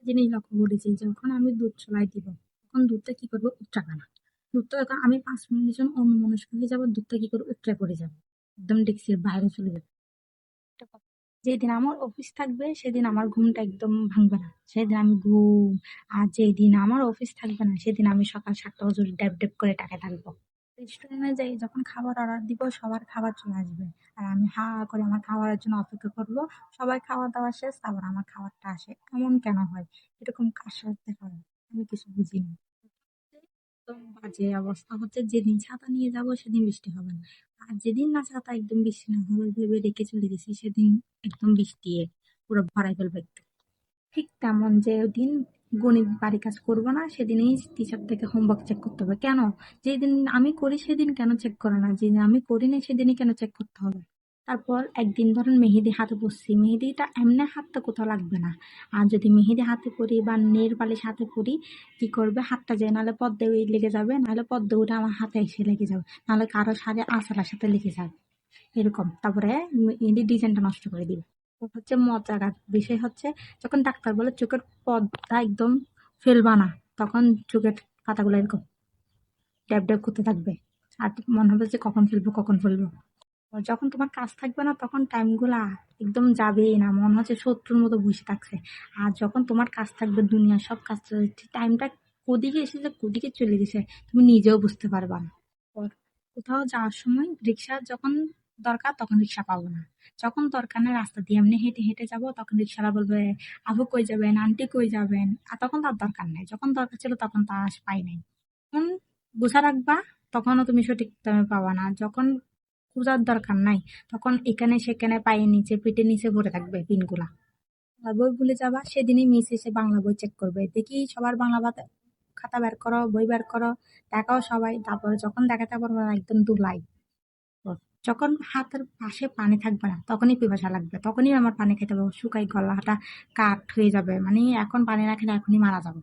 জিনিস লক্ষ্য করেছি, যখন আমি দুধ চলাই দিব তখন দুধটা কি করবো উচ্চাকা না। দুধটা যখন আমি 5 মিনিটের জন্য অন্যমনস্ক হয়ে যাবো, দুধটা কি করবো উচ্চা করে যাবে, একদম ডেস্কের বাইরে চলে যাবে। একটা কথা, যেদিন আমার অফিস থাকবে সেদিন আমার ঘুমটা একদম ভাঙবে না, সেদিন আমি ঘুম। আর যেদিন আমার অফিস থাকবে না সেদিন আমি সকাল 7টা বজে ড্যাব ড্যাব করে টাকা থাকবো। রেস্টুরেন্টে যাই, যখন খাবার অর্ডার দিব সবার খাবার চলে আসবে, আর আমি হা করে আমার খাবারের জন্য অপেক্ষা করবো। সবাই খাওয়া দাওয়া শেষ, তারপর আমার খাবারটা আসে। এমন কেন হয়? এরকম কার সাথে হয়? আমি কিছু বুঝি না। একদম বাজে অবস্থা হচ্ছে, যেদিন ছাতা নিয়ে যাব সেদিন বৃষ্টি হবে না, আর যেদিন না ছাতা একদম বৃষ্টি না হবে ভেবে রেখে চলে গেছি সেদিন একদম বৃষ্টি পুরো ভরাই ফেলবে একদম। ঠিক তেমন যে দিন গণিত বাড়ি কাজ করবো না সেদিনই টিচার থেকে হোমওয়ার্ক চেক করতে হবে কেন? যেদিন আমি করি সেদিন কেন চেক করে না, যেদিন আমি করি না সেদিনই কেন চেক করতে হবে? তারপর একদিন ধরেন মেহেদি হাতে পরছি, মেহেদিটা এমনি হাতটা কোথাও লাগবে না। আর যদি মেহেদি হাতে পরি বা নেল পালিশ হাতে পরি, কি করবে হাতটা যায় নাহলে পদ্মে লেগে যাবে, নাহলে পদ্মে উঠে আমার হাতে এসে লেগে যাবে, নাহলে কারো সাথে আঁচলার সাথে লেগে যাবে, এরকম। তারপরে মেহেদির ডিজাইনটা নষ্ট করে দিবে। হচ্ছে মজার বিষয় হচ্ছে, যখন ডাক্তার বলে চোখের পর্দা একদম ফেলবা না, তখন চোখের পাতাগুলো এরকম ড্যাব ড্যাব করতে থাকবে, আর মনে হবে যে কখন ফেলবো কখন ফেলবো। আর যখন তোমার কাজ থাকবে না তখন টাইম গুলা একদম যাবেই না, মনে হচ্ছে শত্রুর মতো বসে থাকছে। আর যখন তোমার কাজ থাকবে, দুনিয়ার সব কাজ, টাইমটা কোদিকে এসেছে কোদিকে চলে গেছে তুমি নিজেও বুঝতে পারবা না। পর কোথাও যাওয়ার সময় রিক্সা যখন দরকার তখন রিক্সা পাবো না, যখন দরকার নেই রাস্তা দিয়ে এমনি হেঁটে হেঁটে যাবো, তখন রিক্সাওয়ালা বলবে আবু কই যাবেন, আন্টি কই যাবেন, আর তখন তার দরকার নেই, যখন দরকার ছিল তখন তা পাই নাই। তখন বুঝা রাখবা, তখনও তুমি সঠিক দামে পাবা না। যখন খোঁজার দরকার নাই তখন এখানে সেখানে পায়ের নিচে পিঠের নিচে ভরে থাকবে পিনগুলা। আর বই ভুলে যাবা, সেদিনই মিস এসে বাংলা বই চেক করবে, দেখি সবার বাংলা খাতা বের করো, বই বের করো, দেখাও সবাই। তারপরে যখন দেখাতে পারবো না একদম ধুলাই। যখন হাতের পাশে পানি থাকবে না তখনই পিপাসা লাগবে, তখনই আমার পানি খেতে হবে, শুকাই গলাটা কাঠ হয়ে যাবে, মানে এখন পানি না খেলে এখনই মারা যাবো।